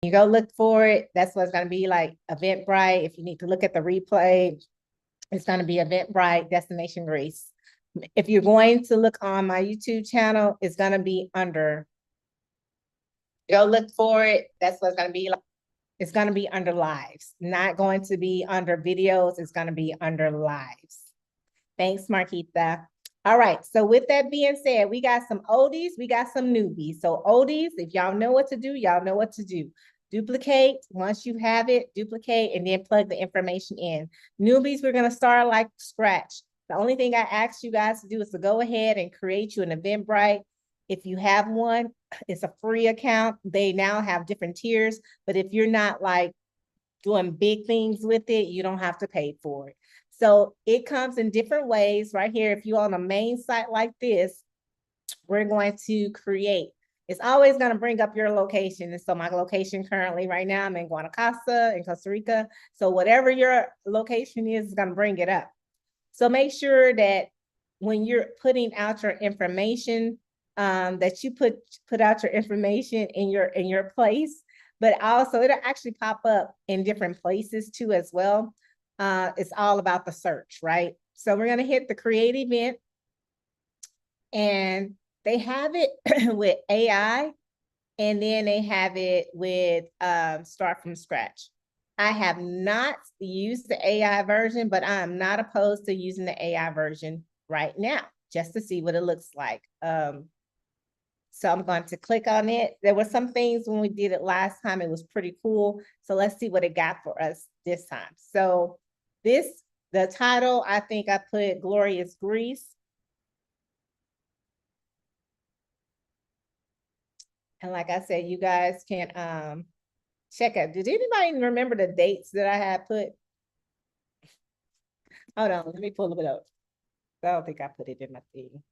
You go look for it. That's what's going to be like Eventbrite. If you need to look at the replay, it's going to be Eventbrite Destination Greece. If you're going to look on my YouTube channel, it's going to be under. Go look for it. That's what's going to be like. It's going to be under lives, not going to be under videos. It's going to be under lives. Thanks, Marquita. All right. So with that being said, we got some oldies, we got some newbies. So oldies, if y'all know what to do, y'all know what to do. Duplicate. Once you have it, duplicate and then plug the information in. Newbies, we're going to start like scratch. The only thing I ask you guys to do is to go ahead and create you an Eventbrite. If you have one, it's a free account. They now have different tiers, but if you're not like doing big things with it, you don't have to pay for it. So it comes in different ways right here. If you're on a main site like this, we're going to create. It's always going to bring up your location. And so my location currently right now, I'm in Guanacaste in Costa Rica. So whatever your location is going to bring it up. So make sure that when you're putting out your information, that you put out your information in your place, but also it'll actually pop up in different places too as well. It's all about the search, right? So we're going to hit the create event, and they have it with AI, and then they have it with start from scratch. I have not used the AI version, but I'm not opposed to using the AI version right now, just to see what it looks like. So I'm going to click on it. There were some things when we did it last time, it was pretty cool. So let's see what it got for us this time. So the title, I think I put Glorious Greece. And like I said, you guys can check out. Did anybody remember the dates that I had put? Hold on, let me pull it up. I don't think I put it in my thing.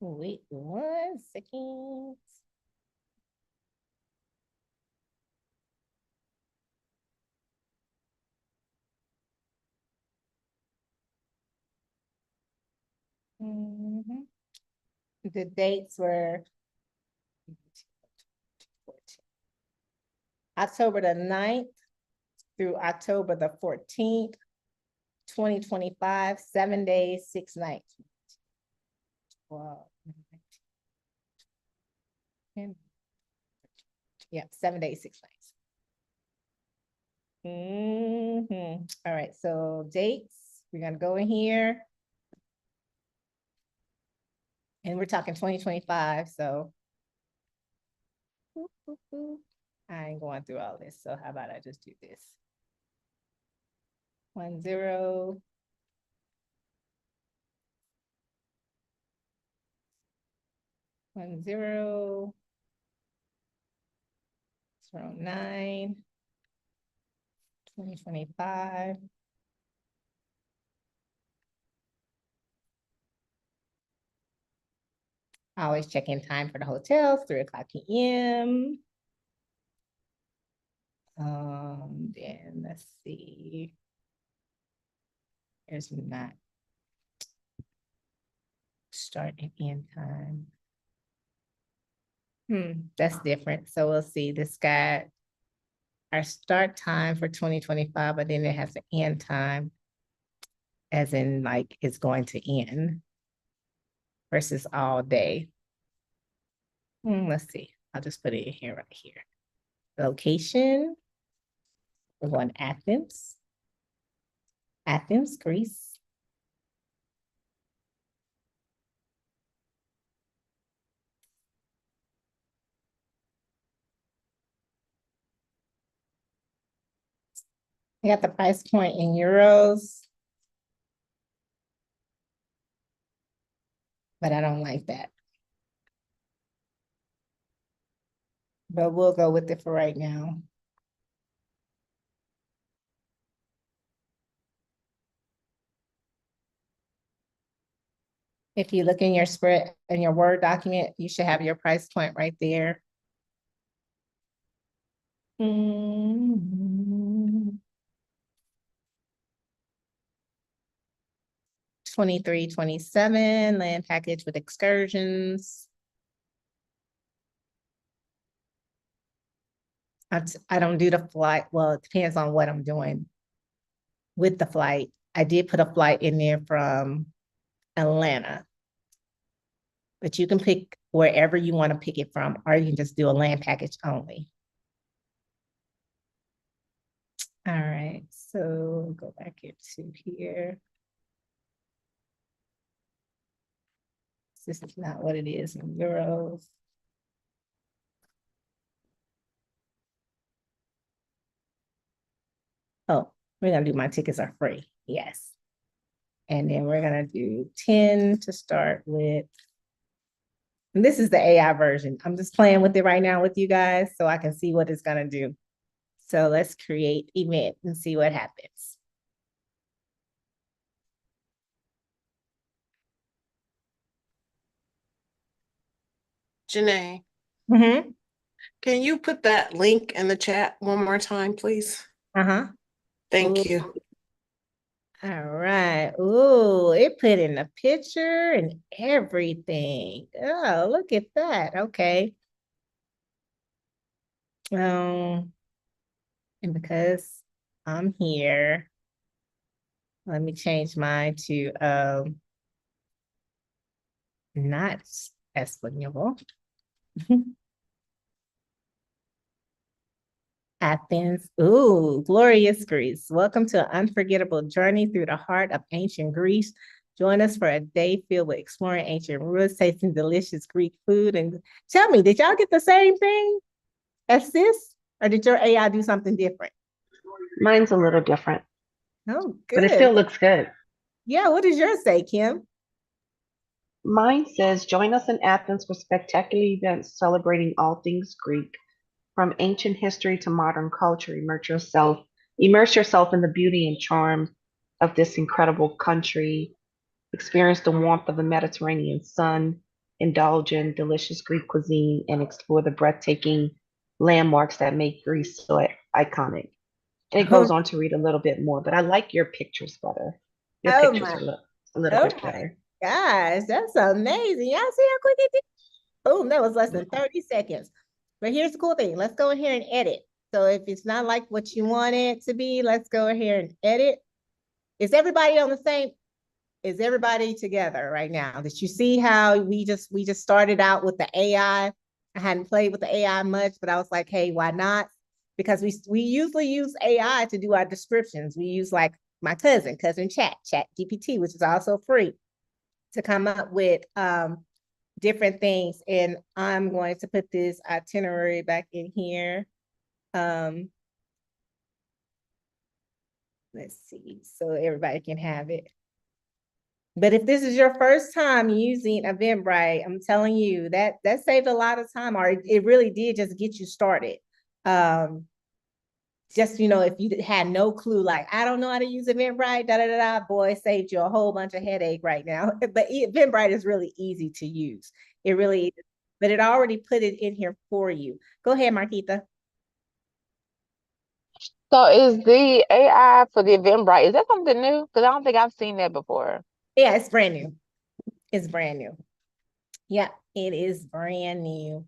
Wait 1 second. The dates were October the 9th through October the 14th, 2025, 7 days, 6 nights. Wow. Yeah, 7 days, 6 nights. All right, so dates, we're gonna go in here. And we're talking 2025, so. I ain't going through all this, so how about I just do this? 10, 10, 09, 2025. I always check in time for the hotels, 3:00 p.m. Then let's see. There's not start and end time. That's different. So we'll see. This got our start time for 2025, but then it has an end time, as in like it's going to end versus all day. Let's see. I'll just put it in here right here. Location. We're going Athens. Athens, Greece. I got the price point in euros, but I don't like that. But we'll go with it for right now. If you look in your spread, in your Word document, you should have your price point right there. 2327 land package with excursions. I don't do the flight. Well, it depends on what I'm doing with the flight. I did put a flight in there from Atlanta, but you can pick wherever you want to pick it from, or you can just do a land package only. All right, so go back into here. This is not what it is in euros. Oh, we're gonna do my tickets are free. Yes. And then we're gonna do 10 to start with. And this is the AI version. I'm just playing with it right now with you guys so I can see what it's gonna do. So let's create event and see what happens. Janae, Mm-hmm. can you put that link in the chat one more time, please? Uh-huh. Thank you. All right. Ooh, it put in a picture and everything. Oh, look at that. Okay. And because I'm here, let me change mine to not Espanol. Athens. Ooh, glorious Greece. Welcome to an unforgettable journey through the heart of ancient Greece. Join us for a day filled with exploring ancient ruins, tasting delicious Greek food. And tell me, did y'all get the same thing as this? Or did your AI do something different? Mine's a little different, Oh, but it good. still looks good. Yeah, what does yours say, Kim? Mine says, join us in Athens for spectacular events celebrating all things Greek. From ancient history to modern culture, immerse yourself in the beauty and charm of this incredible country. Experience the warmth of the Mediterranean sun, indulge in delicious Greek cuisine, and explore the breathtaking landmarks that make Greece so iconic. And it Oh, goes on to read a little bit more, but I like your pictures better. Your oh pictures my, are a little oh bit my better. gosh, that's amazing. Y'all see how quick it did? Boom, that was less than 30 seconds. But here's the cool thing. Let's go ahead and edit. So if it's not like what you want it to be, let's go ahead and edit. Is everybody on the same? Is everybody together right now? Did you see how we just started out with the AI? I hadn't played with the AI much, but I was like, hey, why not? Because we usually use AI to do our descriptions. We use like my cousin chat GPT, which is also free, to come up with different things. And I'm going to put this itinerary back in here. Let's see, so everybody can have it. But if this is your first time using Eventbrite, I'm telling you that saved a lot of time, or it really did just get you started. Just, if you had no clue, like, I don't know how to use Eventbrite, boy, it saved you a whole bunch of headache right now. But Eventbrite is really easy to use. It really is. But it already put it in here for you. Go ahead, Marquita. So is the AI for the Eventbrite, is that something new? Because I don't think I've seen that before. Yeah, it's brand new. It's brand new. Yeah, it is brand new.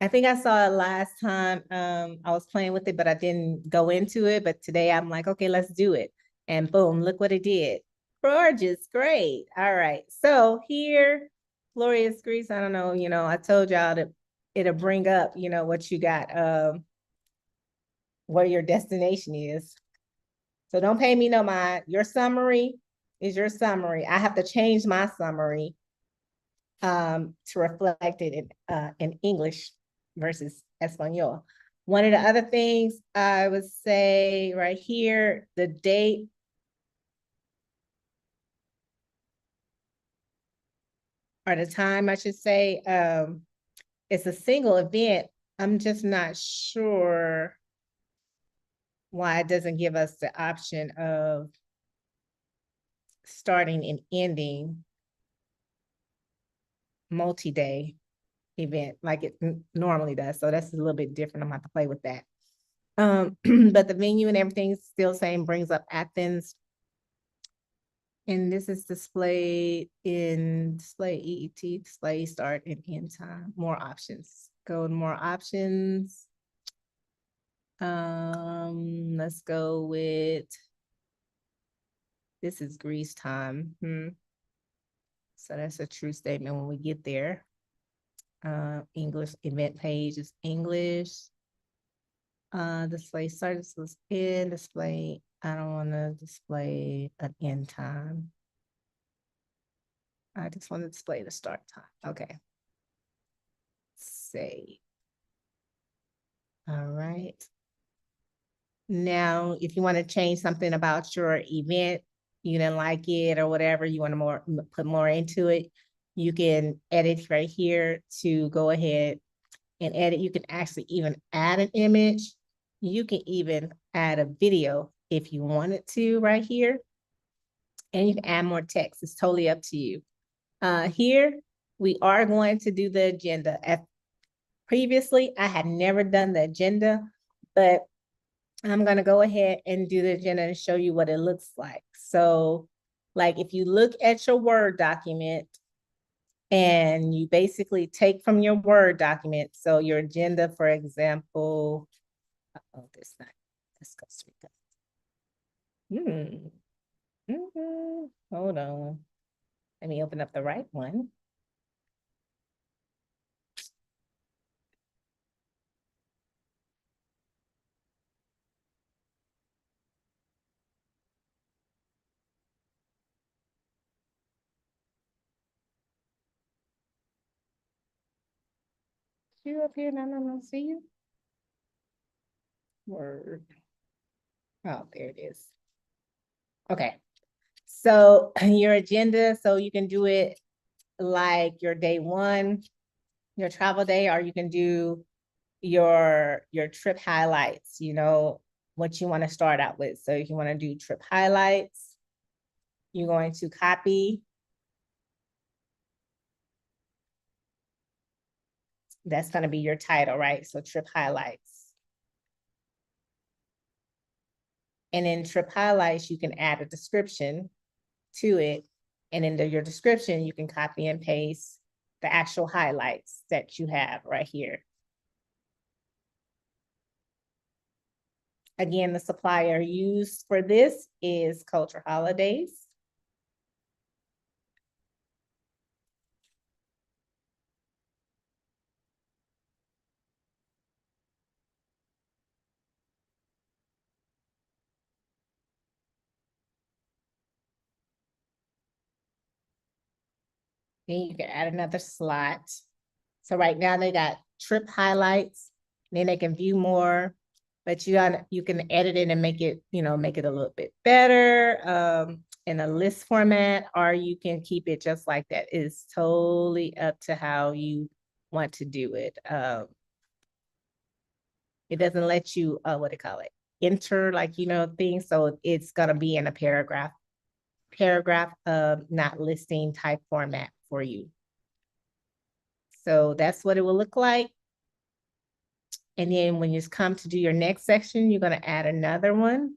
I think I saw it last time. I was playing with it, but I didn't go into it. But today I'm like, okay, let's do it. And boom, look what it did. Gorgeous, great. All right. So here, Glorious Greece, I don't know, I told y'all that it'll bring up, what you got, where your destination is. So don't pay me no mind. Your summary is your summary. I have to change my summary to reflect it in English versus Espanol. One of the other things I would say right here, the date. Or the time, I should say. It's a single event. I'm just not sure why it doesn't give us the option of starting and ending multi-day event like it normally does. So that's a little bit different. I'm gonna have to play with that. But the venue and everything is still same, brings up Athens. And this is displayed in display EET, display start and end time, more options. Go to more options. Let's go with, this is Greece time. So that's a true statement when we get there. English event page is English. Display services in display. I don't want to display an end time. I just want to display the start time. Okay. Save. All right. Now, if you want to change something about your event, you didn't like it or whatever, you want to put more into it, you can edit right here to go ahead and edit. You can actually even add an image. You can even add a video if you wanted to right here. And you can add more text. It's totally up to you. Here, we are going to do the agenda. Previously, I had never done the agenda, but I'm going to go ahead and do the agenda and show you what it looks like. So, like if you look at your Word document and you basically take from your Word document, so your agenda, for example, this not, let's go straight up. Hold on. Let me open up the right one. You up here? No, see you. Word. Oh, there it is. Okay. So your agenda, so you can do it like your day one, your travel day, or you can do your trip highlights, you know, what you want to start out with. So if you want to do trip highlights, you're going to copy. That's going to be your title, right? So trip highlights. And in trip highlights, you can add a description to it. And in your description, you can copy and paste the actual highlights that you have right here. Again, the supplier used for this is Culture Holidays. Then you can add another slot. So right now they got trip highlights, then they can view more, but you can edit it and make it, you know, make it a little bit better in a list format, or you can keep it just like that. It's totally up to how you want to do it. It doesn't let you, what do you call it? Enter, like, you know, things. So it's gonna be in a paragraph not listing type format for you. So that's what it will look like. And then when you come to do your next section, you're going to add another one.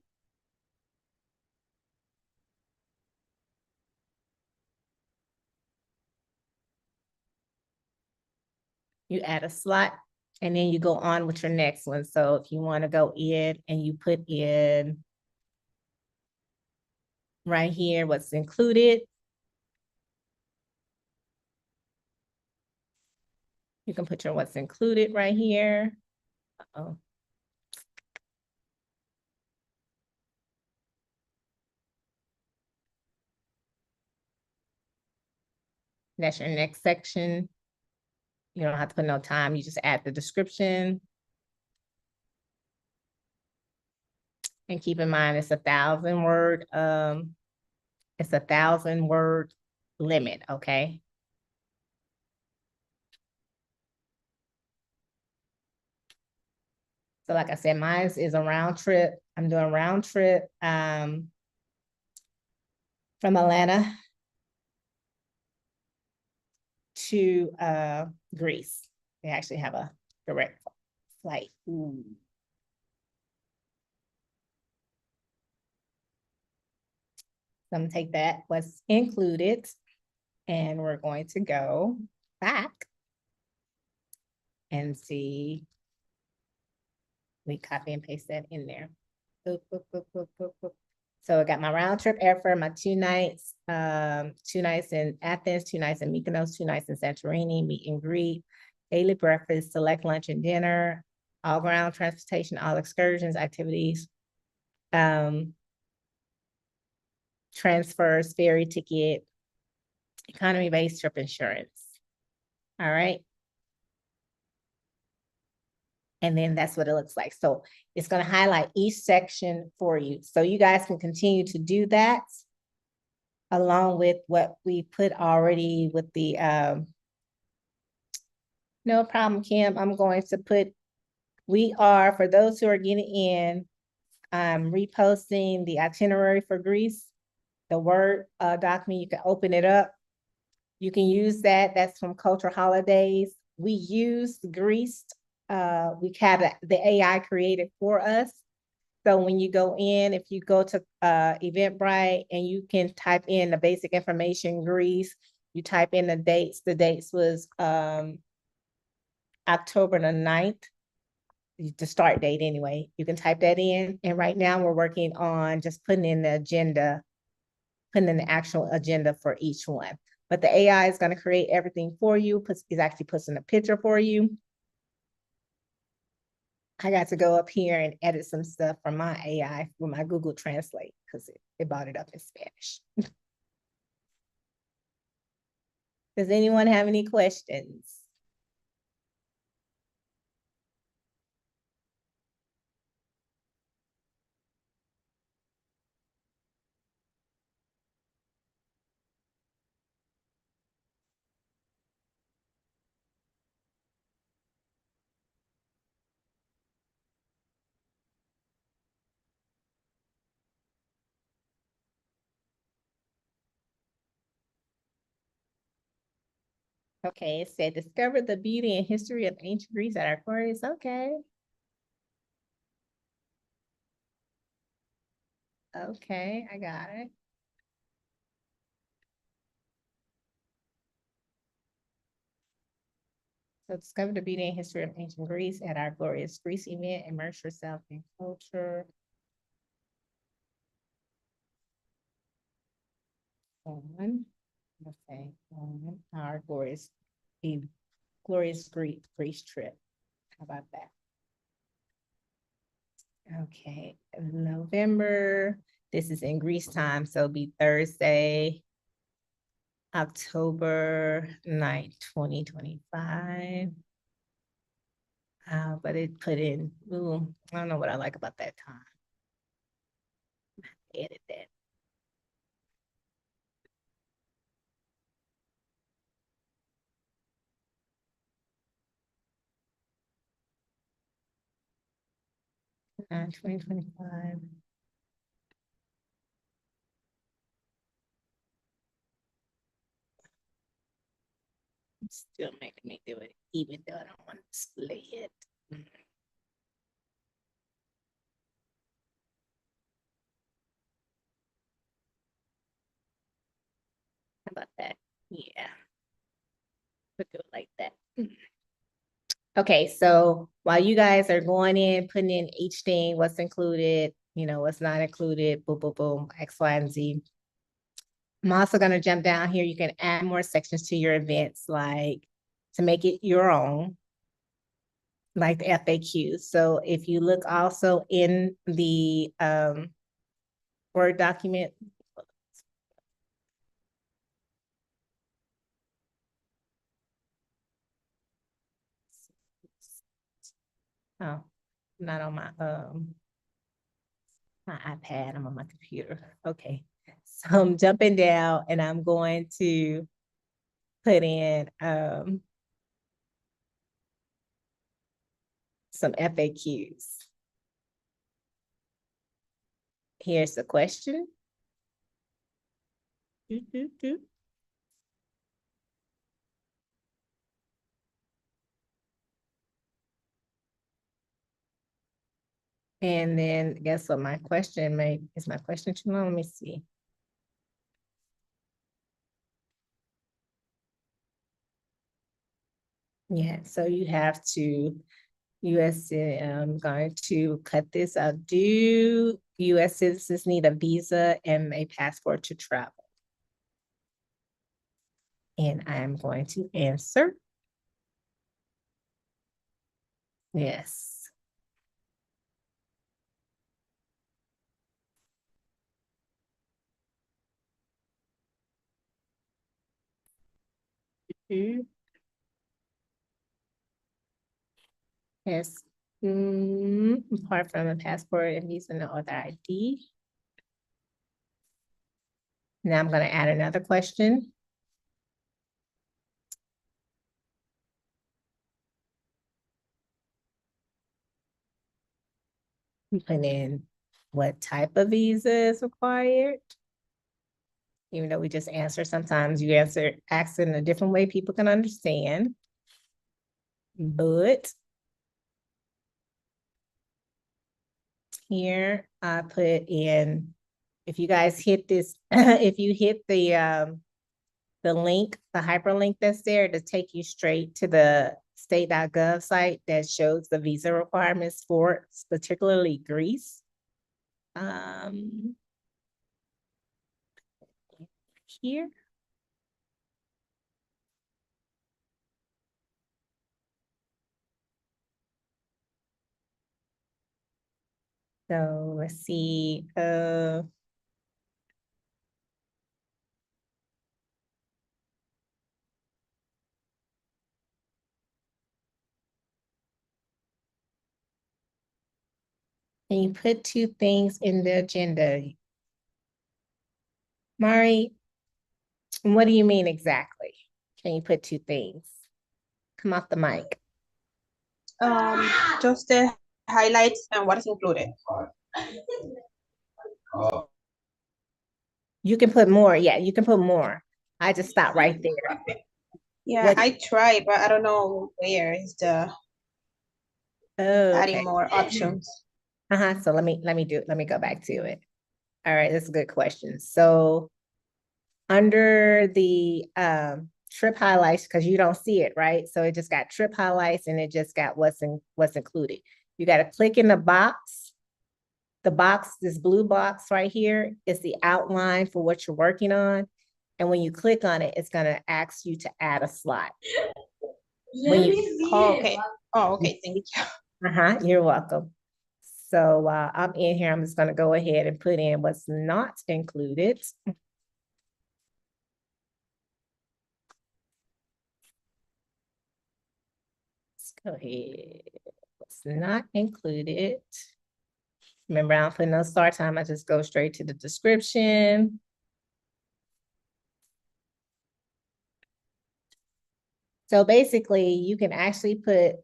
You add a slot, and then you go on with your next one. So if you want to go in and you put in right here what's included, you can put your what's included right here. Uh-oh. That's your next section. You don't have to put no time. You just add the description. And keep in mind, it's 1,000 word, it's 1,000 word limit, okay? So like I said, mine is a round trip. I'm doing round trip from Atlanta to Greece. They actually have a direct flight. Ooh. I'm gonna take that, what's included, and we're going to go back and see. We copy and paste that in there. Boop, boop, boop, boop, boop, boop. So I got my round trip airfare, my 2 nights, 2 nights in Athens, 2 nights in Mykonos, 2 nights in Santorini, meet and greet, daily breakfast, select lunch and dinner, all ground transportation, all excursions, activities, transfers, ferry ticket, economy-based trip insurance. All right. And then that's what it looks like. So it's going to highlight each section for you. So you guys can continue to do that along with what we put already with the, no problem, Kim. I'm going to put, we are, for those who are getting in, I'm reposting the itinerary for Greece, the Word document. You can open it up. You can use that. That's from Cultural Holidays. We use Greece. We have the AI created for us. So when you go in, if you go to Eventbrite and you can type in the basic information, Greece, you type in the dates. The dates was October the 9th, the start date anyway. You can type that in. And right now we're working on just putting in the agenda, putting in the actual agenda for each one. But the AI is going to create everything for you. It actually puts in a picture for you. I got to go up here and edit some stuff from my AI with my Google Translate because it brought it up in Spanish. Does anyone have any questions? Okay, it said, discover the beauty and history of ancient Greece at Aquarius. Okay. Okay, I got it. So discover the beauty and history of ancient Greece at our glorious Greece event. Immerse yourself in culture. Okay, our glorious Greece trip. How about that? Okay, November. This is in Greece time, so it'll be Thursday, October 9th, 2025. But it put in, ooh, I don't know what I like about that time. Edit that. Uh, 2025. Still making me do it, even though I don't want to display it. How about that? Yeah. We'll do it like that. Okay, so while you guys are going in, putting in each thing, what's included, what's not included, boom, boom, boom, X, Y, and Z. I'm also going to jump down here. You can add more sections to your events, like to make it your own, like the FAQs. So if you look also in the Word document, oh, not on my iPad, I'm on my computer. Okay, so I'm jumping down and I'm going to put in some FAQs. Here's the question. And then guess what my question is my question too long? Let me see. Yeah, so you have to, I'm going to cut this out. Do US citizens need a visa and a passport to travel? And I'm going to answer. Yes. Yes. Apart from a passport and visa, no other ID. Now I'm going to add another question. Put in what type of visa is required. Even though we just answer, sometimes you ask in a different way people can understand. But here I put in, if you guys hit this, if you hit the link, the hyperlink that's there to take you straight to the state.gov site that shows the visa requirements for particularly Greece. Here. So let's see, can you put two things in the agenda? Mari, what do you mean exactly? Can you put two things? Come off the mic. Just the highlights and what is included. You can put more. Yeah, you can put more. I just stopped right there. Yeah, What- I tried, but I don't know where is the Oh, adding okay. more options. So let me go back to it. All right, that's a good question. So under the trip highlights, because you don't see it, right? So it just got trip highlights and it just got what's included. You got to click in the box. The box, this blue box right here, is the outline for what you're working on. And when you click on it, it's going to ask you to add a slot. When you, Oh, okay. Oh, okay. Thank you. You're welcome. So while I'm in here, I'm just going to go ahead and put in what's not included. Let's go ahead. What's not included. Remember, I don't put no start time. I just go straight to the description. So basically, you can actually put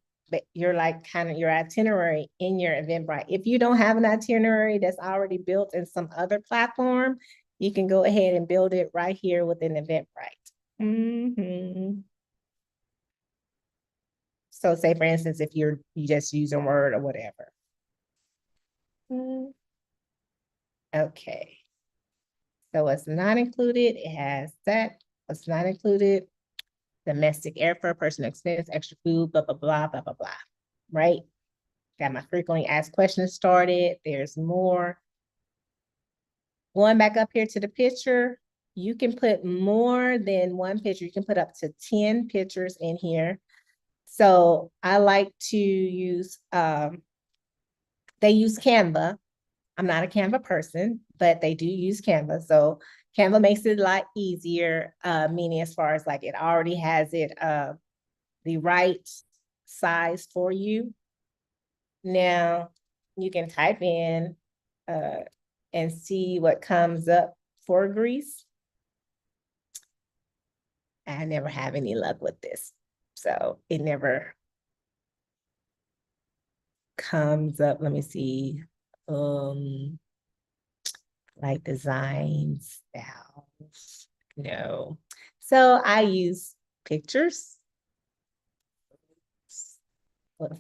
your your itinerary in your Eventbrite. If you don't have an itinerary that's already built in some other platform, you can go ahead and build it right here within Eventbrite. So say, for instance, if you just using Word or whatever. Okay. So what's not included, it has that. What's not included, domestic airfare, personal expense, extra food, blah, blah, blah, blah, blah, blah, right? Got my frequently asked questions started. There's more. Going back up here to the picture, you can put more than one picture. You can put up to 10 pictures in here. So I like to use, they use Canva. I'm not a Canva person, but they do use Canva. So Canva makes it a lot easier, meaning as far as like it already has it the right size for you. Now you can type in and see what comes up for Greece. I never have any luck with this. So it never comes up. Let me see. Like design styles. No. So I use pictures,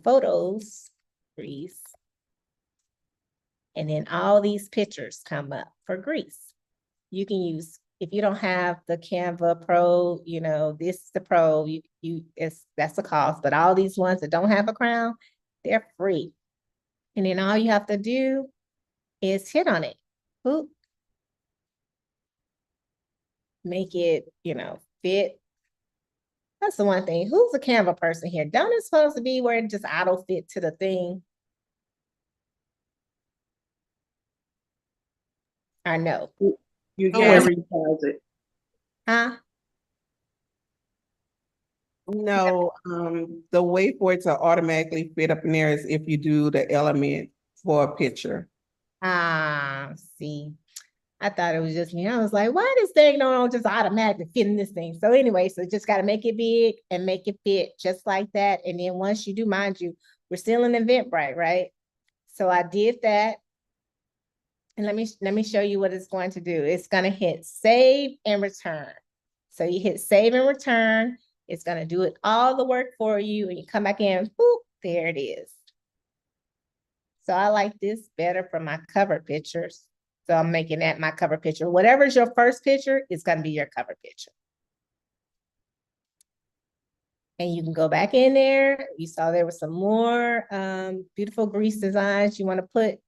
photos, Greece. And then all these pictures come up for Greece. You can use if you don't have the Canva Pro, this is the Pro, that's the cost. But all these ones that don't have a crown, they're free. And then all you have to do is hit on it. Boop. Make it, fit. That's the one thing. Who's a Canva person here? Don't it supposed to be where it just auto fit to the thing? I know. You Oh, can't is- resize it. Huh? No, the way for it to automatically fit up in there is if you do the element for a picture. See. I thought it was just me. I was like, why this thing don't just automatically fit in this thing? So anyway, so just got to make it big and make it fit just like that. And then once you do, mind you, we're still in Eventbrite, right? So I did that. And let me show you what it's going to do. It's going to hit save and return. So you hit save and return. It's going to do it all the work for you. And you come back in, boop, there it is. So I like this better for my cover pictures. So I'm making that my cover picture. Whatever's your first picture is going to be your cover picture. And you can go back in there. You saw there was some more beautiful grease designs. You want to put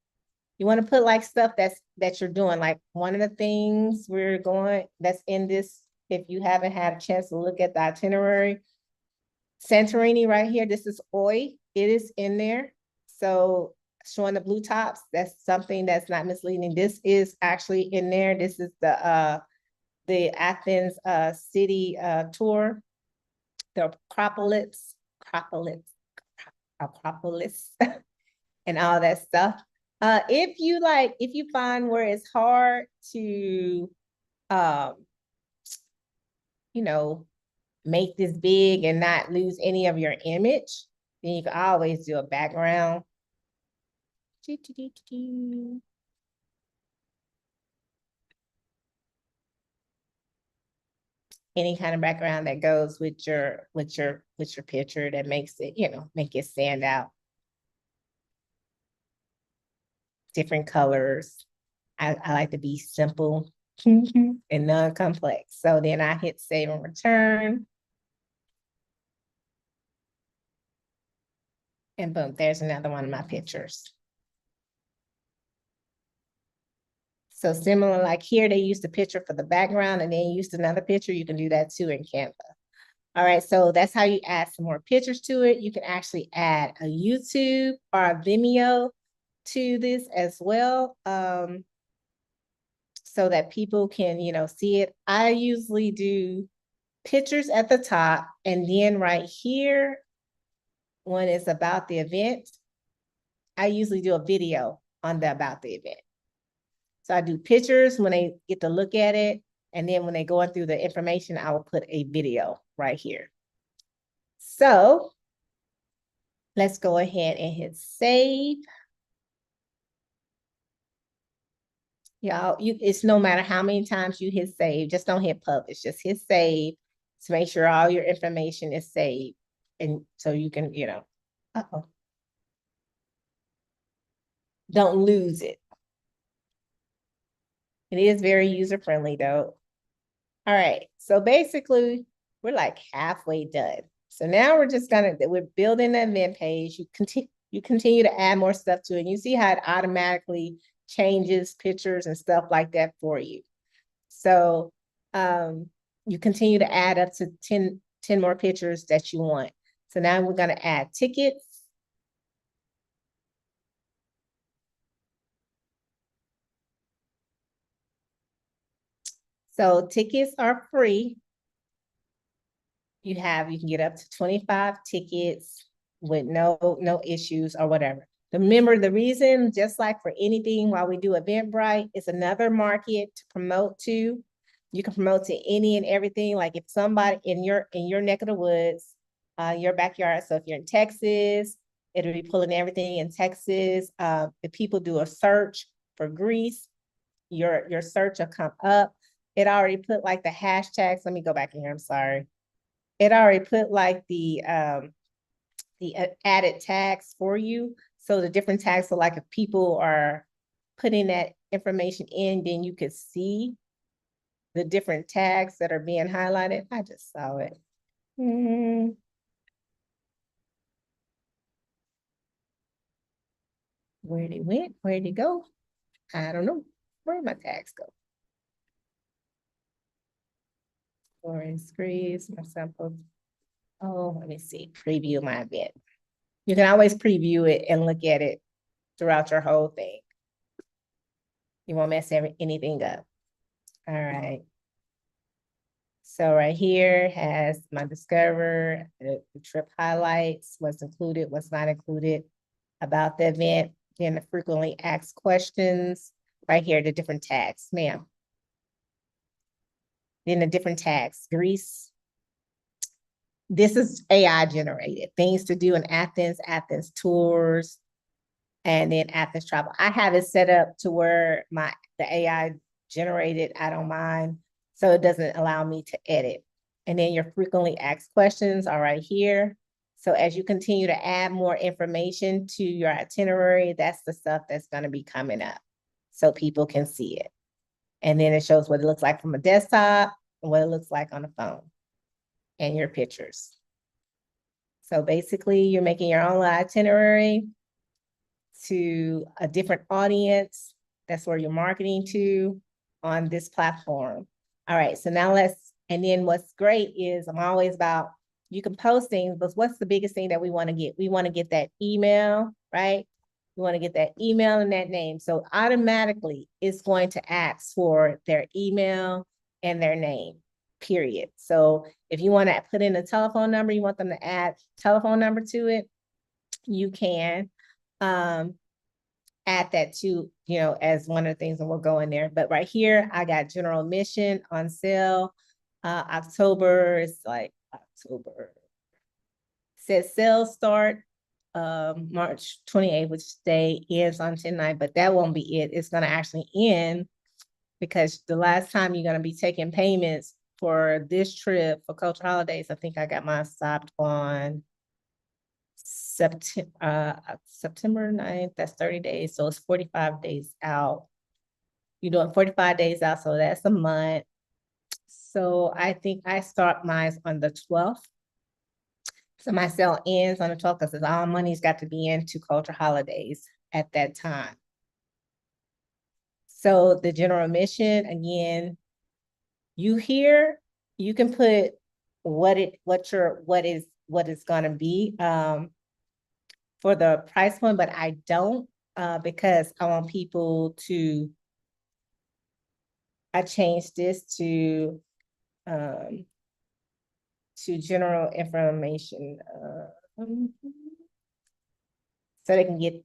like stuff that you're doing. Like one of the things we're going that's in this, if you haven't had a chance to look at the itinerary, Santorini right here, this is Oi. It is in there. So showing the blue tops, that's something that's not misleading. This is actually in there. This is the Athens city tour, the Acropolis, and all that stuff. If you find where it's hard to make this big and not lose any of your image, then you can always do a background. Any kind of background that goes with your picture that makes it, make it stand out. Different colors. I like to be simple and non-complex. So then I hit save and return. And boom, there's another one of my pictures. So similar, like here, they used the picture for the background and then used another picture. You can do that too in Canva. All right, so that's how you add some more pictures to it. You can actually add a YouTube or a Vimeo to this as well, so that people can, see it. I usually do pictures at the top, and then right here, when it's about the event, I usually do a video on the about the event. So I do pictures when they get to look at it, and then when they going through the information, I will put a video right here. So let's go ahead and hit save. Y'all, it's no matter how many times you hit save, just don't hit publish, just hit save to make sure all your information is saved. And so you can, don't lose it. It is very user-friendly though. All right, so basically we're like halfway done. So now we're building the event page. You continue to add more stuff to it. And you see how it automatically changes pictures and stuff like that for you. So you continue to add up to 10 more pictures that you want. So now we're gonna add tickets. So tickets are free. You can get up to 25 tickets with no issues or whatever. Remember, the reason, just like for anything, while we do Eventbrite, it's another market to promote to. You can promote to any and everything. Like if somebody in your neck of the woods, your backyard. So if you're in Texas, it'll be pulling everything in Texas. If people do a search for Greece, your search will come up. It already put like the hashtags. Let me go back in here. I'm sorry. It already put like the added tags for you. So the different tags, so like if people are putting that information in, then you could see the different tags that are being highlighted? I just saw it. Hmm. Where'd it went? Where'd it go? I don't know. Where'd my tags go? Orange screens, my sample. Oh, let me see. Preview my event. You can always preview it and look at it throughout your whole thing. You won't mess anything up. All right. So right here has my discover, the trip highlights, what's included, what's not included about the event, then the frequently asked questions, right here, the different tags, ma'am. Then the different tags, Greece. This is AI generated, things to do in Athens, Athens tours, and then Athens travel. I have it set up to where the AI generated, I don't mind, so it doesn't allow me to edit. And then your frequently asked questions are right here. So as you continue to add more information to your itinerary, that's the stuff that's going to be coming up so people can see it. And then it shows what it looks like from a desktop and what it looks like on a phone and your pictures. So basically you're making your own itinerary to a different audience. That's where you're marketing to on this platform. All right, so now and then what's great is I'm always about, you can post things, but what's the biggest thing that we want to get? We want to get that email, right? We want to get that email and that name. So automatically it's going to ask for their email and their name, period. So if you want to put in a telephone number, you want them to add telephone number to it, you can. Add that to, as one of the things, and we'll go in there. But right here, I got general admission on sale. October, it's like October. Says sales start March 28th, which day ends on 10/9, but that won't be it. It's going to actually end because the last time you're going to be taking payments for this trip for cultural holidays, I think I got mine stopped on September 9th, that's 30 days. So it's 45 days out. You're doing 45 days out, so that's a month. So I think I start mine on the 12th. So my sale ends on the 12th because all money's got to be into cultural holidays at that time. So the general admission, again, you can put what it's gonna be. For the price point, but I don't because I want people to, I changed this to general information so they can get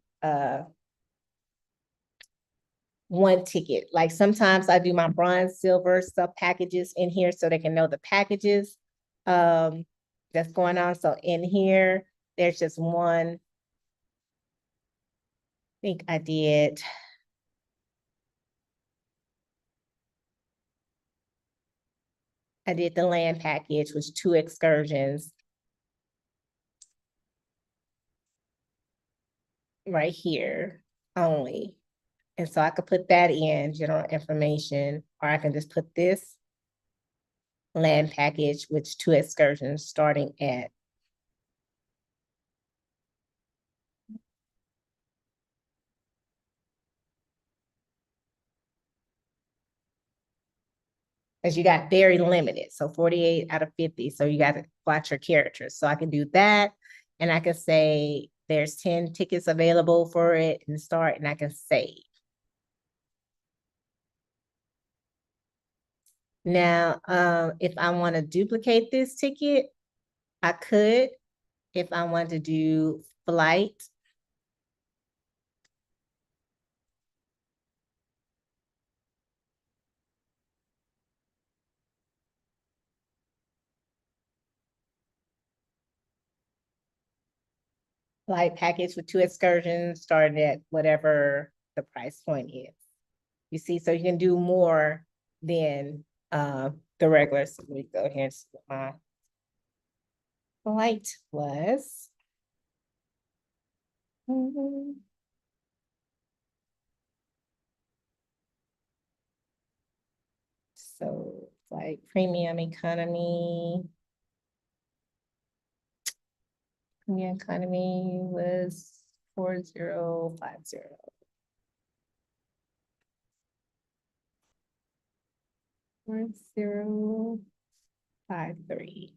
one ticket. Like sometimes I do my bronze, silver sub packages in here so they can know the packages that's going on. So in here, there's just one. I think I did. I did the land package, which 2 excursions. Right here only. And so I could put that in general information, or I can just put this land package, which 2 excursions starting at. Because you got very limited, so 48 out of 50. So you got to watch your characters. So I can do that, and I can say there's 10 tickets available for it and start, and I can save. Now, if I want to duplicate this ticket, I could. If I want to do flight, flight package with 2 excursions starting at whatever the price point is. You see, so you can do more than the regular. So let me go here and see what my flight was. So like premium economy. Premium economy was 4050. 4053.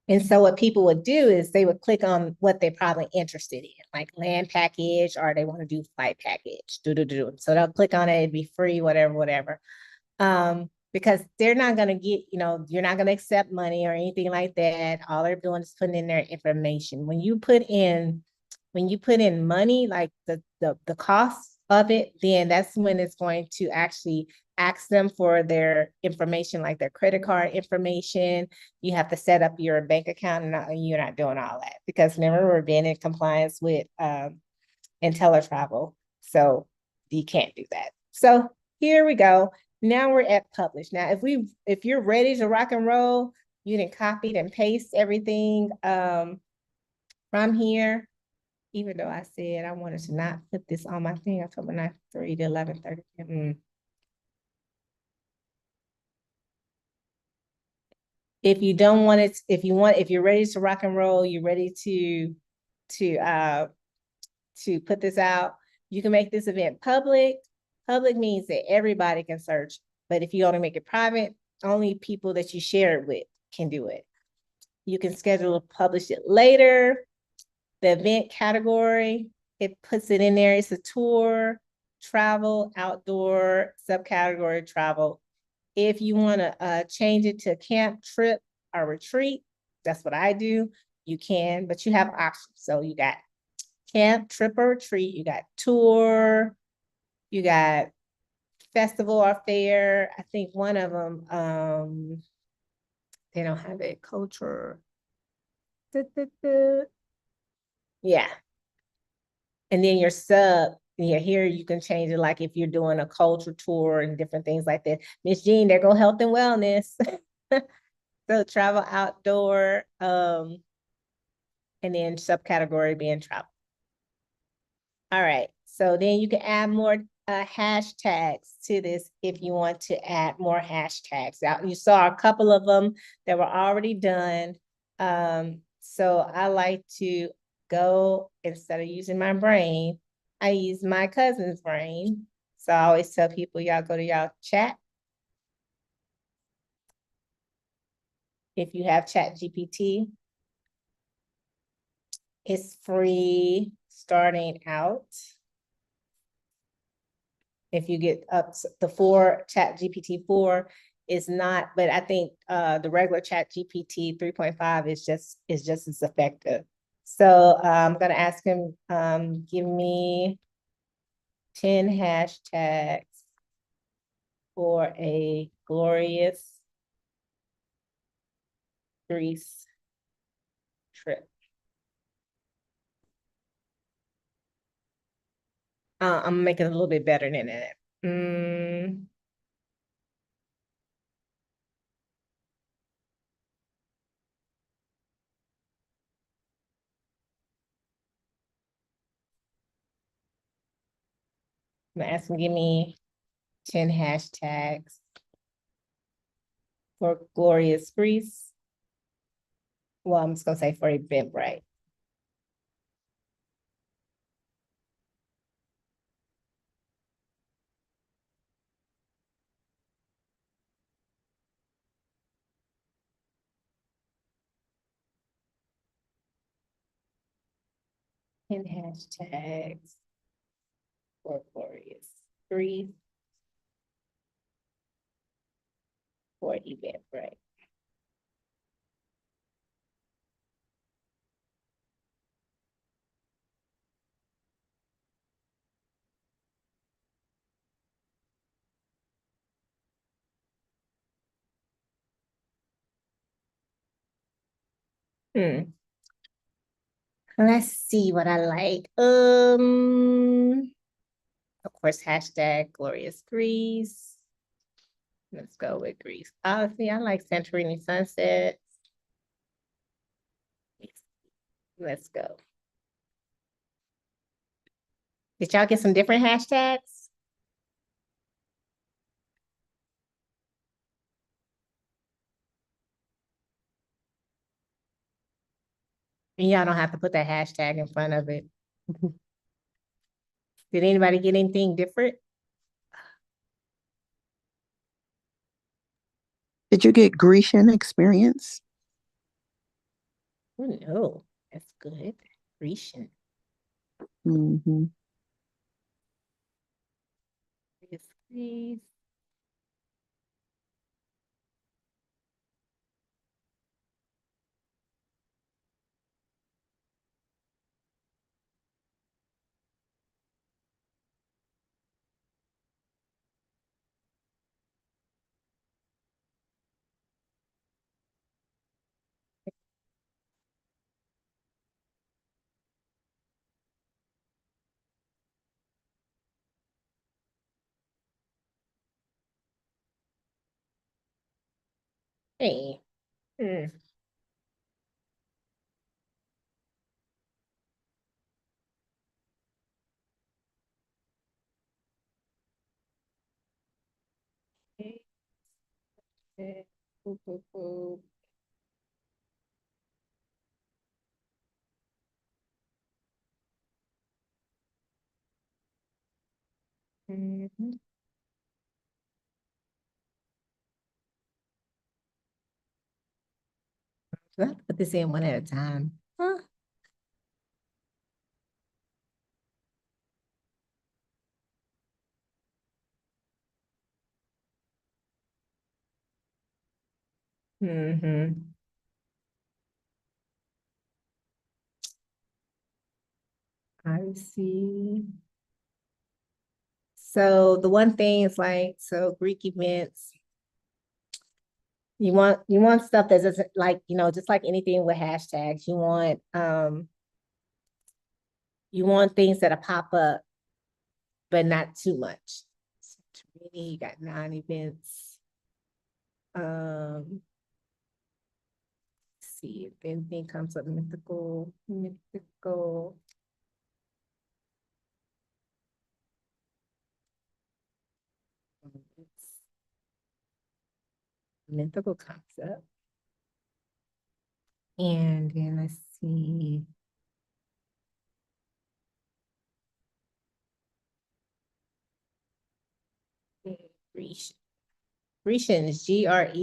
And so what people would do is they would click on what they're probably interested in, like land package, or they want to do flight package. So they'll click on it, it'd be free, whatever. Because they're not gonna get, you're not gonna accept money or anything like that. All they're doing is putting in their information. When you put in money, like the cost of it, then that's when it's going to actually ask them for their information, like their credit card information. You have to set up your bank account, and you're not doing all that because remember, we're being in compliance with IntelliTravel. So you can't do that. So here we go. Now we're at publish. Now, if you're ready to rock and roll, you can copy and paste everything from here. Even though I said I wanted to not put this on my thing, I told my 3 to 11:30. If you don't want it, if you're ready to rock and roll, you're ready to put this out, you can make this event public. Public means that everybody can search, but if you want to make it private, only people that you share it with can do it. You can schedule to publish it later. The event category, it puts it in there. It's a tour, travel, outdoor, subcategory travel. If you want to change it to camp, trip, or retreat, that's what I do. You can, but you have options. So you got camp, trip, or retreat. You got tour. You got festival or fair. I think one of them, they don't have it. Culture. Yeah. And then your sub, here you can change it, like if you're doing a culture tour and different things like that. Miss Jean, there go health and wellness. So travel, outdoor, and then subcategory being travel. All right, so then you can add more hashtags to this if you want to add more hashtags. Out, you saw a couple of them that were already done. So I like to go, instead of using my brain, I use my cousin's brain. So I always tell people, y'all go to y'all chat. If you have ChatGPT, it's free starting out. If you get up to the 4, ChatGPT 4 is not, but I think the regular ChatGPT 3.5 is just as effective. So I'm gonna ask him, give me 10 hashtags for a glorious Greece trip. I'm making it a little bit better than that. I'm gonna ask him, give me 10 hashtags for glorious Greece. Well, I'm just gonna say for Eventbrite. And hashtags for glorious Greece for Eventbrite. Let's see what I like. Of course, hashtag glorious Greece. Let's go with Greece. Honestly, I like Santorini sunsets. Let's go. Did y'all get some different hashtags? And y'all don't have to put that hashtag in front of it. Did anybody get anything different? Did you get Grecian experience? Oh, no, that's good. Grecian. Mm-hmm. Yes, please. Hey. Hmm. Okay. Okay. Boop, boop, boop. Mhm. Do I have to put this in one at a time? Huh? Mm-hmm. I see. So the one thing is like, so Greek events, you want stuff that doesn't like, just like anything with hashtags, you want things that'll pop up, but not too much. So Santorini, you got 9 events. Let's see if anything comes up mythical. Mythical comes up. And then let's see. Grecian. Grecian is Gret.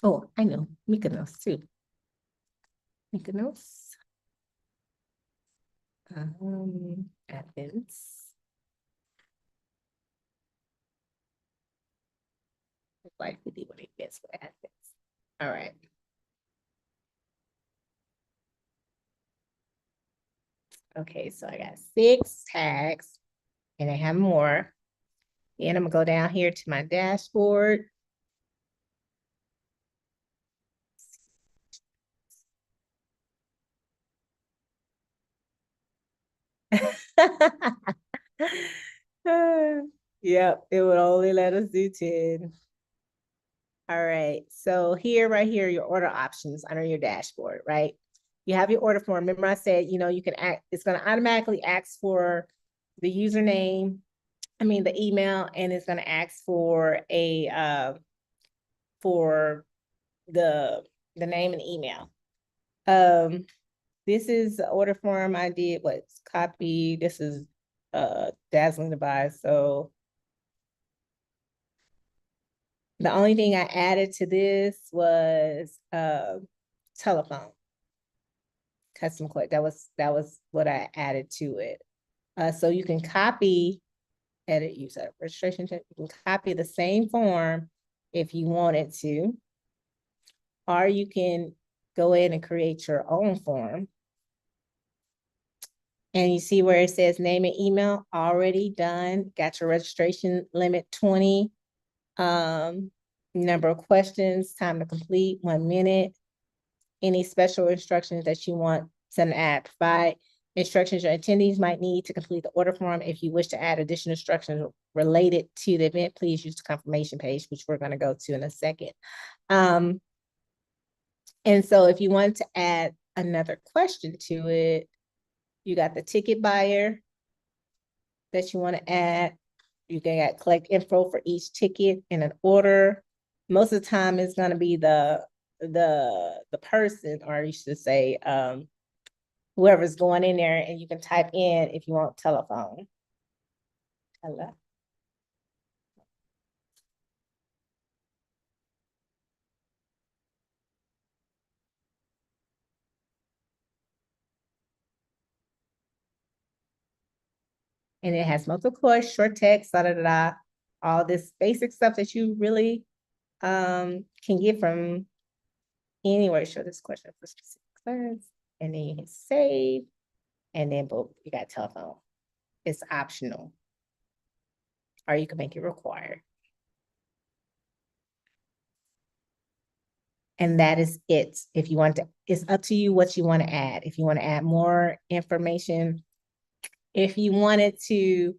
Oh, I know. Mykonos too. Mykonos. Athens. Likely be what it gets for Athens. All right. Okay, so I got 6 tags and I have more. And I'm gonna go down here to my dashboard. Yep, it would only let us do 10. All right, so right here, your order options under your dashboard, right? You have your order form. Remember I said, you can it's gonna automatically ask for the username, the email, and it's gonna ask for for the name and email. This is the order form I did, copy. This is dazzling device. So the only thing I added to this was telephone. Custom click. That was what I added to it. So you can copy, edit user registration check. You can copy the same form if you wanted to, or you can go in and create your own form. And you see where it says name and email already done. Got your registration limit 20. Number of questions, time to complete 1 minute. Any special instructions that you want to add, provide instructions your attendees might need to complete the order form. If you wish to add additional instructions related to the event, please use the confirmation page, which we're going to go to in a second. And so if you want to add another question to it, You got the ticket buyer that you want to add. You can collect info for each ticket in an order. Most of the time it's going to be the person, or you should say, whoever's going in there, and you can type in if you want telephone. Hello. And it has multiple choice, short text, all this basic stuff that you really can get from anywhere. Show this question for specific class, and then you hit save, and then boom, you got telephone. It's optional, or you can make it required. And that is it. If you want to, it's up to you what you want to add. If you want to add more information, if you wanted to,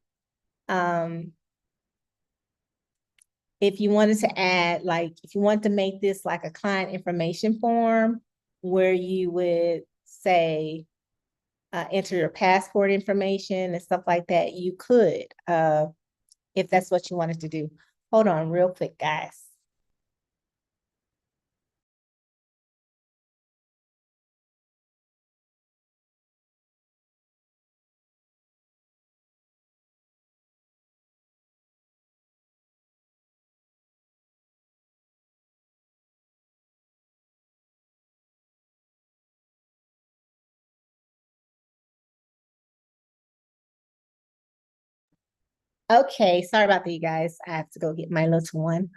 if you wanted to add, like, if you want to make this like a client information form where you would say, enter your passport information and stuff like that, you could, if that's what you wanted to do. Hold on real quick, guys. Okay, sorry about that, you guys. I have to go get my little one.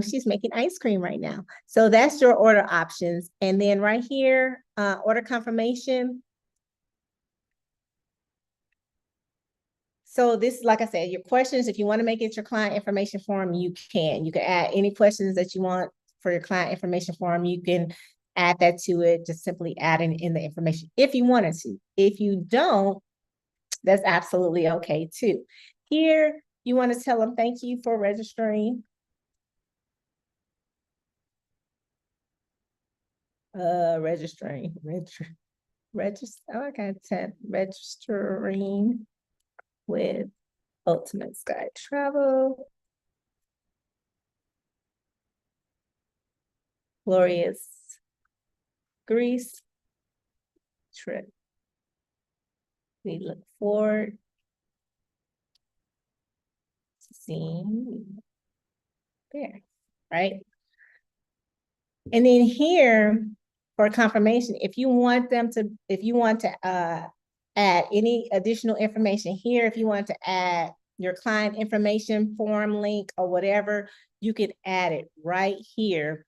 She's making ice cream right now. So that's your order options. And then right here, order confirmation. So this, like I said, your questions, if you want to make it your client information form, you can. You can add any questions that you want for your client information form. You can add that to it, just simply adding in the information if you wanted to. If you don't, that's absolutely okay too. Here, you want to tell them thank you for registering. Registering with Ultimate Sky Travel. Glorious Greece trip. We look forward to seeing you there, right? And then here for confirmation, if you want to add any additional information here, if you want to add your client information form link or whatever, you can add it right here.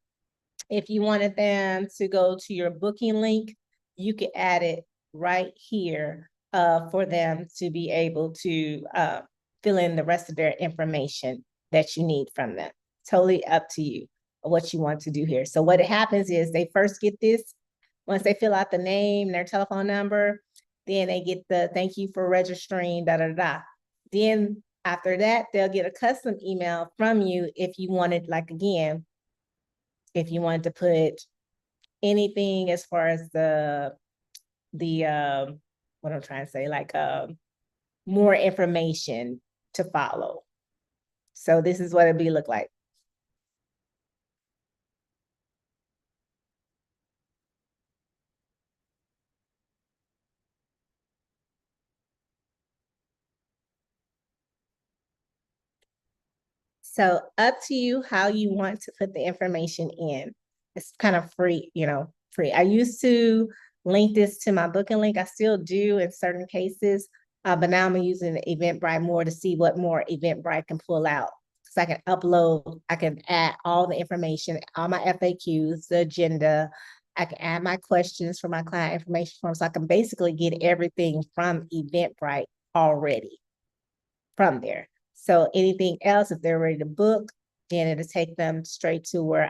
If you wanted them to go to your booking link, you could add it right here for them to be able to fill in the rest of their information that you need from them. Totally up to you what you want to do here. So what happens is they first get this, once they fill out the name, their telephone number, then they get the thank you for registering, Then after that, they'll get a custom email from you if you wanted, like, again, if you wanted to put anything as far as the what I'm trying to say, like more information to follow. So this is what it'd look like. So up to you how you want to put the information in. It's kind of free, free. I used to link this to my booking link. I still do in certain cases, but now I'm using Eventbrite more to see what more Eventbrite can pull out. So I can upload, I can add all the information, all my FAQs, the agenda. I can add my questions for my client information form. So I can basically get everything from Eventbrite already from there. So anything else, if they're ready to book, then it'll take them straight to where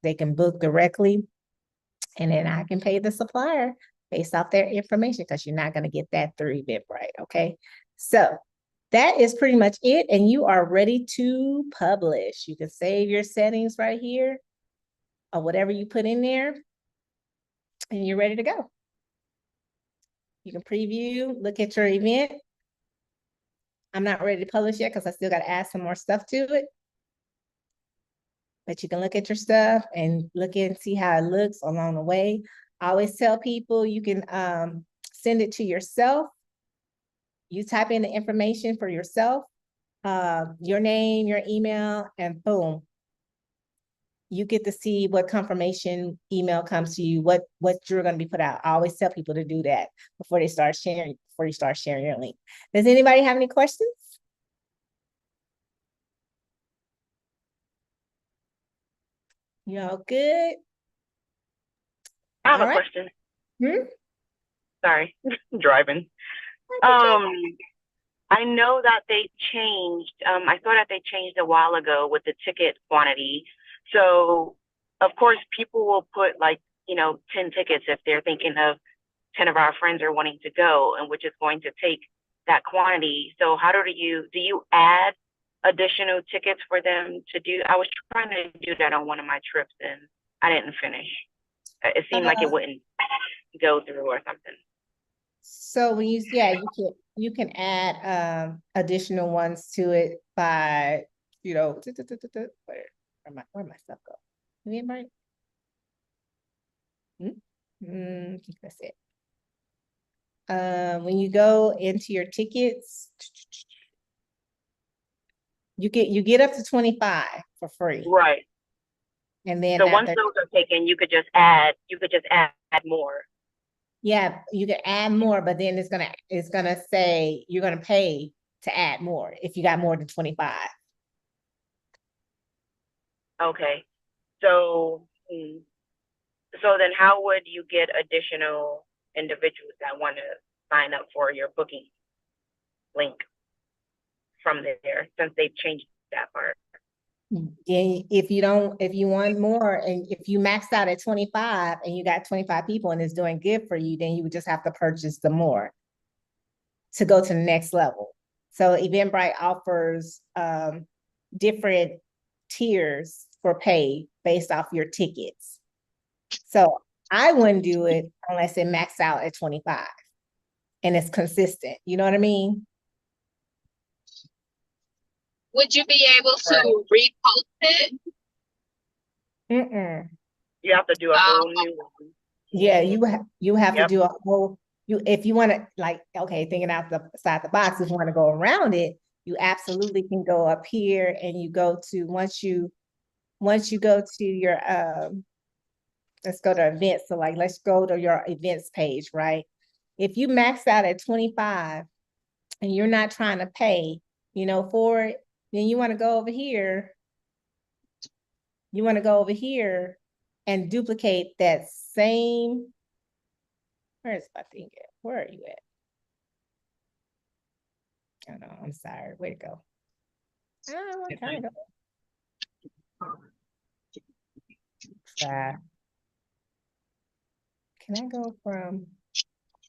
they can book directly. And then I can pay the supplier based off their information, because you're not going to get that through Eventbrite. Okay. So that is pretty much it. And you are ready to publish. You can save your settings right here or whatever you put in there, and you're ready to go. You can preview, look at your event. I'm not ready to publish yet because I still got to add some more stuff to it. But you can look at your stuff and look and see how it looks along the way. I always tell people you can send it to yourself. You type in the information for yourself, your name, your email, and boom. You get to see what confirmation email comes to you, what you're going to be put out. I always tell people to do that before you start sharing your link. Does anybody have any questions? You all good? I have All a right. question. Hmm? Sorry, driving. I know that they changed. I saw that they changed a while ago with the ticket quantity. So, of course, people will put like 10 tickets if they're thinking of 10 of our friends are wanting to go, and which is going to take that quantity. So, how do you add additional tickets for them to do? I was trying to do that on one of my trips, and I didn't finish. It seemed like it wouldn't go through or something. So when you can add additional ones to it by, where my stuff go? Eventbrite? That's it. When you go into your tickets, you get up to 25 for free. Right. And then So once those are taken, you could just add more. Yeah, you can add more, but then it's gonna say you're gonna pay to add more if you got more than 25. Okay. So then how would you get additional individuals that want to sign up for your booking link from there, since they've changed that part? And if you want more, and if you maxed out at 25 and you got 25 people and it's doing good for you, then you would just have to purchase the more to go to the next level. So Eventbrite offers different tiers for pay based off your tickets. So I wouldn't do it unless it maxed out at 25 and it's consistent. You know what I mean? Would you be able to repost it? You have to do a whole new one. Yeah, you have to Yep. do a whole, if you want to, like, okay, thinking outside the box, if you want to go around it, you absolutely can go up here and you go to, once you go to your let's go to events. So like, let's go to your events page, right? If you max out at 25 and you're not trying to pay, for it, then you want to go over here. You want to go over here and duplicate that same, where is my thing at? Where are you at? Oh no, I'm sorry. Way to go. Oh, I'm trying to go. Can I go from,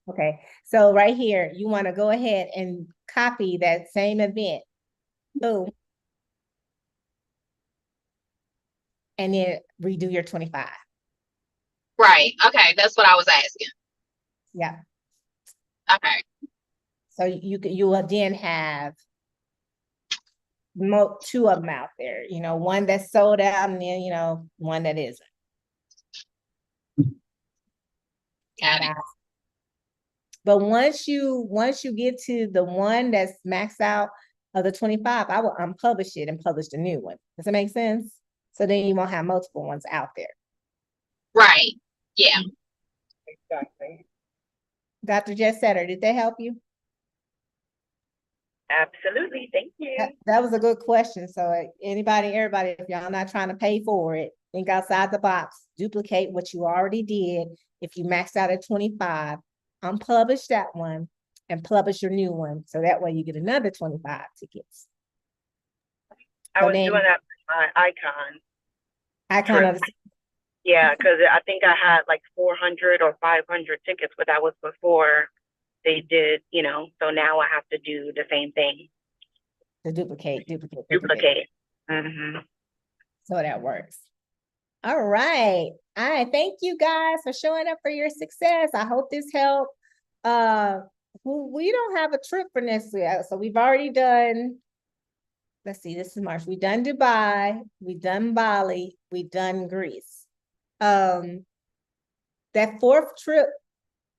okay, so right here, you want to go ahead and copy that same event. Boom. And then redo your 25. Right. Okay. That's what I was asking. Yeah. Okay. So you will then have two of them out there, one that's sold out and then, one that isn't. Got it. But once you get to the one that's maxed out of the 25, I will unpublish it and publish the new one. Does that make sense? So then you won't have multiple ones out there. Right. Yeah. Exactly. Dr. Jess Setter, did that help you? Absolutely. Thank you. That was a good question. So everybody, if y'all not trying to pay for it, think outside the box, duplicate what you already did. If you maxed out at 25, unpublish that one and publish your new one. So that way you get another 25 tickets. I was doing that with my icon. Of the, yeah, because I think I had like 400 or 500 tickets, but that was before they did, so now I have to do the same thing. To duplicate. Mm-hmm. So that works. All right. Thank you guys for showing up for your success. I hope this helped. We don't have a trip for next week. So we've already done, let's see, this is March. We've done Dubai, we've done Bali, we've done Greece. That fourth trip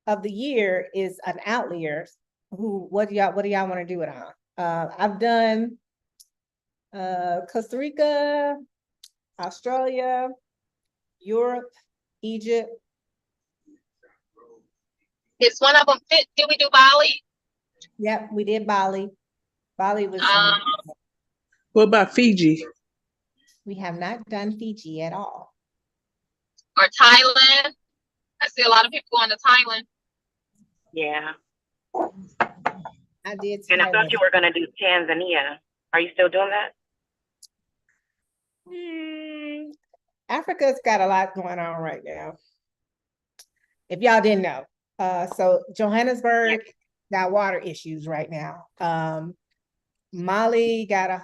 of the year is an outlier. What do y'all want to do it on? I've done Costa Rica, Australia, Europe, Egypt. Is one of them fit? Did we do Bali? Yep, we did Bali. Bali was, What about Fiji? we have not done Fiji at all. Or Thailand? I see a lot of people going to Thailand. Yeah. I did. And I thought Thailand. you were gonna do Tanzania. Are you still doing that? Africa's got a lot going on right now. If y'all didn't know. So Johannesburg got water issues right now. Mali got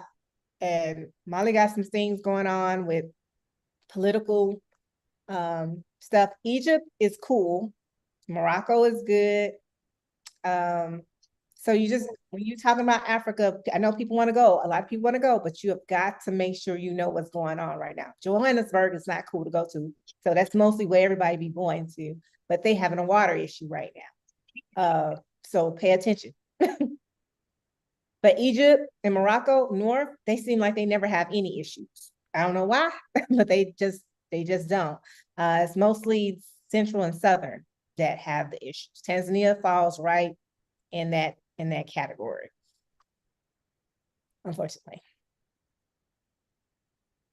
some things going on with political stuff. Egypt is cool. Morocco is good. So when you're talking about Africa, I know people want to go, a lot of people want to go, but you have got to make sure you know what's going on right now. Johannesburg is not cool to go to. So that's mostly where everybody be going to, but they having a water issue right now. So pay attention. But Egypt and Morocco, North, they seem like they never have any issues. I don't know why, but they just don't. It's mostly Central and Southern that have the issues. Tanzania falls right in that category, unfortunately.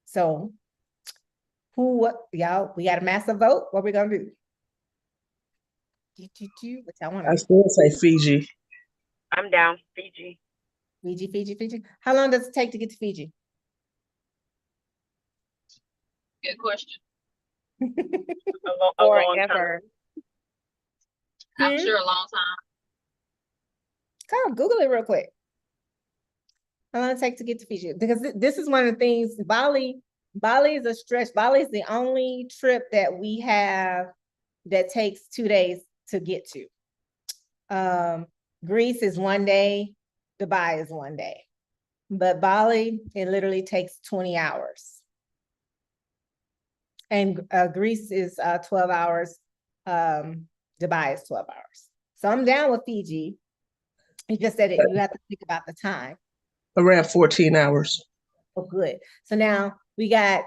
So y'all, we got a massive vote. What we gonna do? What y'all want I to do? still say Fiji. I'm down. Fiji. Fiji. How long does it take to get to Fiji? Good question. A long time. Forever. I'm sure a long time. Come Google it real quick. How long it take to get to Fiji? Because this is one of the things, Bali is a stretch. Bali is the only trip that we have that takes 2 days to get to. Greece is 1 day, Dubai is 1 day. But Bali, it literally takes 20 hours. And Greece is 12 hours. Dubai is 12 hours. So I'm down with Fiji. You just said it, you have to think about the time. Around 14 hours. Oh, good. So now we got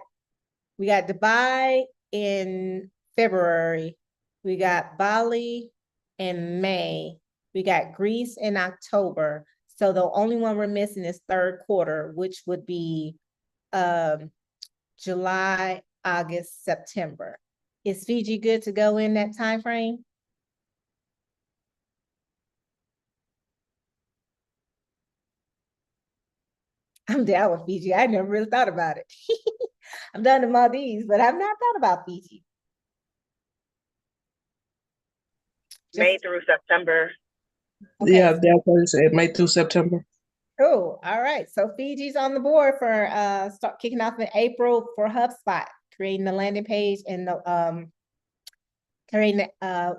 Dubai in February. We got Bali in May. We got Greece in October. So the only one we're missing is third quarter, which would be July, August, September. Is Fiji good to go in that time frame? I'm down with Fiji. I never really thought about it. I'm done the Maldives, but I've not thought about Fiji. May through September. Okay. Yeah, that's what it said, May through September. Cool. All right. So Fiji's on the board for start kicking off in April for HubSpot, creating the landing page and the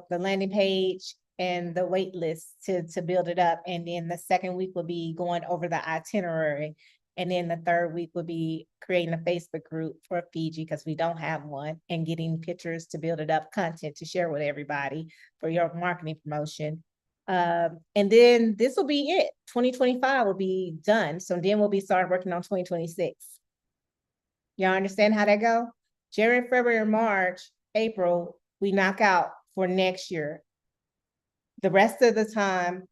landing page and the wait list to build it up. And then the second week will be going over the itinerary. And then the third week will be creating a Facebook group for Fiji because we don't have one, and getting pictures to build it up, content to share with everybody for your marketing promotion. And then this will be it. 2025 will be done. So then we'll be starting working on 2026. Y'all understand how that go? January, February, March, April, we knock out for next year. The rest of the time,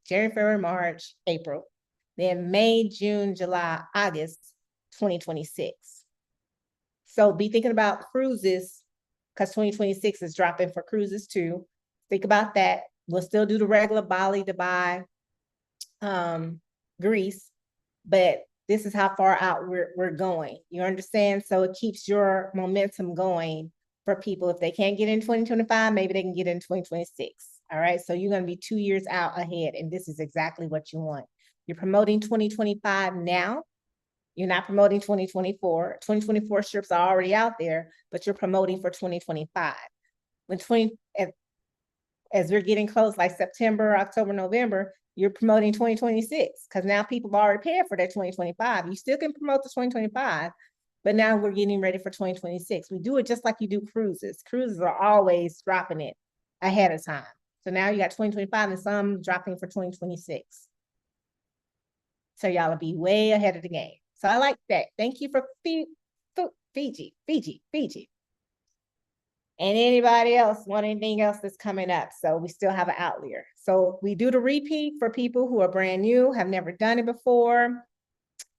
January, February, March, April, then May, June, July, August, 2026. So be thinking about cruises, because 2026 is dropping for cruises too. Think about that. We'll still do the regular Bali, Dubai, Greece, but this is how far out we're going. You understand? So it keeps your momentum going for people. If they can't get in 2025, maybe they can get in 2026. All right. So you're going to be 2 years out ahead. And this is exactly what you want. You're promoting 2025 now. You're not promoting 2024. 2024 strips are already out there, but you're promoting for 2025. when as we're getting close, like September, October, November, you're promoting 2026 because now people are already prepared for their 2025. You still can promote the 2025, but now we're getting ready for 2026. We do it just like you do cruises. Cruises are always dropping it ahead of time. So now you got 2025 and some dropping for 2026. So y'all will be way ahead of the game. So I like that. Thank you for Fiji. And anybody else want anything else that's coming up? So we still have an outlier. So we do the repeat for people who are brand new, have never done it before,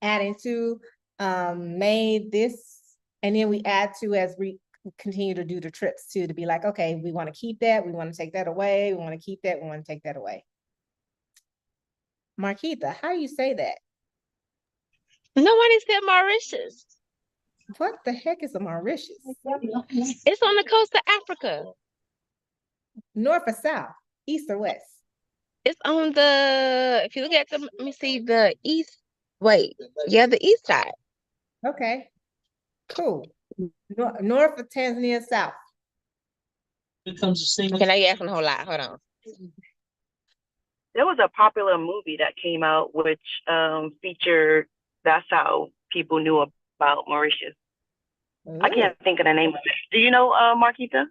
adding to May this, and then we add to as we continue to do the trips too, to be like, okay, we want to keep that, we want to take that away, we want to keep that, we want to take that away. Marquita, how do you say that? Nobody said Mauritius. What the heck is a Mauritius? It's on the coast of Africa. North or south? East or west? It's on the, if you look at the, let me see, the east, wait, yeah, the east side. Okay, cool. North of Tanzania, south. Okay, now you're asking a whole lot. Hold on. There was a popular movie that came out which featured, that's how people knew about Mauritius. I can't think of the name of it. Do you know, Marquita?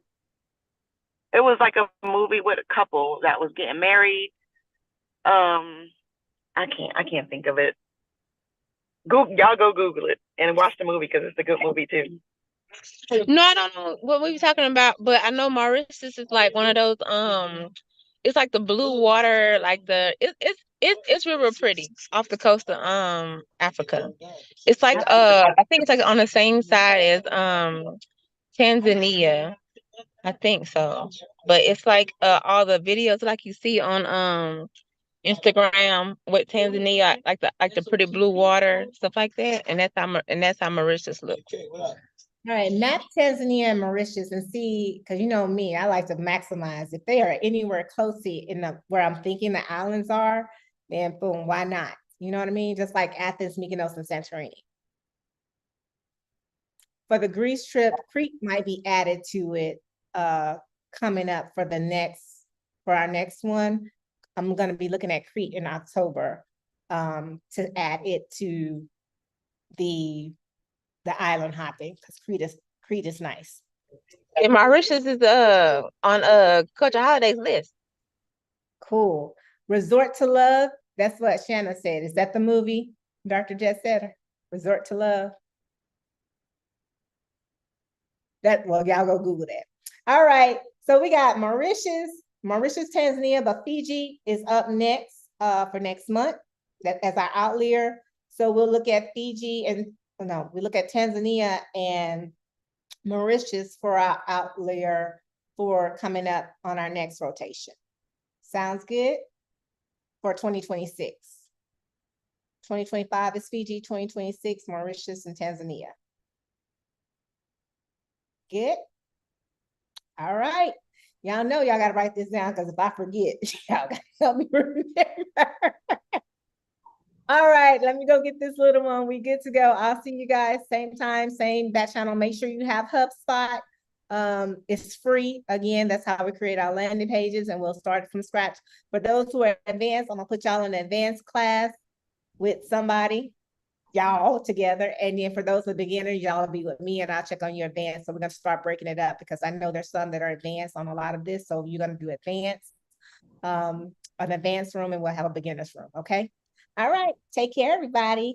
It was like a movie with a couple that was getting married. I can't think of it. Y'all go Google it and watch the movie because it's a good movie too. No, I don't know what we were talking about, but I know Mauritius is like one of those, it's like the blue water, like it's real pretty off the coast of Africa. It's like I think it's like on the same side as Tanzania. I think so. But it's like all the videos like you see on Instagram with Tanzania, like the pretty blue water, stuff like that. And that's how Mauritius looks. All right, map Tanzania and Mauritius and see, because you know me, I like to maximize. If they are anywhere close to where I'm thinking the islands are, then boom, why not? You know what I mean? Just like Athens, Mykonos, and Santorini. For the Greece trip, Crete might be added to it coming up for our next one. I'm going to be looking at Crete in October to add it to the island hopping because Crete is nice. And Mauritius is on Culture Holidays list. Cool. Resort to Love. That's what Shanna said. Is that the movie Dr. Jet said? Resort to Love. Well, y'all go Google that. All right. So we got Mauritius, Tanzania, but Fiji is up next for next month. That as our outlier. So we'll look at Fiji we look at Tanzania and Mauritius for our outlier for coming up on our next rotation. Sounds good? For 2026. 2025 is Fiji, 2026, Mauritius, and Tanzania. Good? All right. Y'all know y'all got to write this down because if I forget, y'all got to help me remember. All right, let me go get this little one. We good to go. I'll see you guys same time, same back channel. Make sure you have HubSpot. It's free. Again, that's how we create our landing pages and we'll start from scratch. For those who are advanced, I'm gonna put y'all in an advanced class with somebody, y'all together. And then for those who are beginners, y'all will be with me and I'll check on your advanced. So we're gonna start breaking it up because I know there's some that are advanced on a lot of this. So you're gonna do advanced, an advanced room and we'll have a beginner's room, okay? All right, take care, everybody.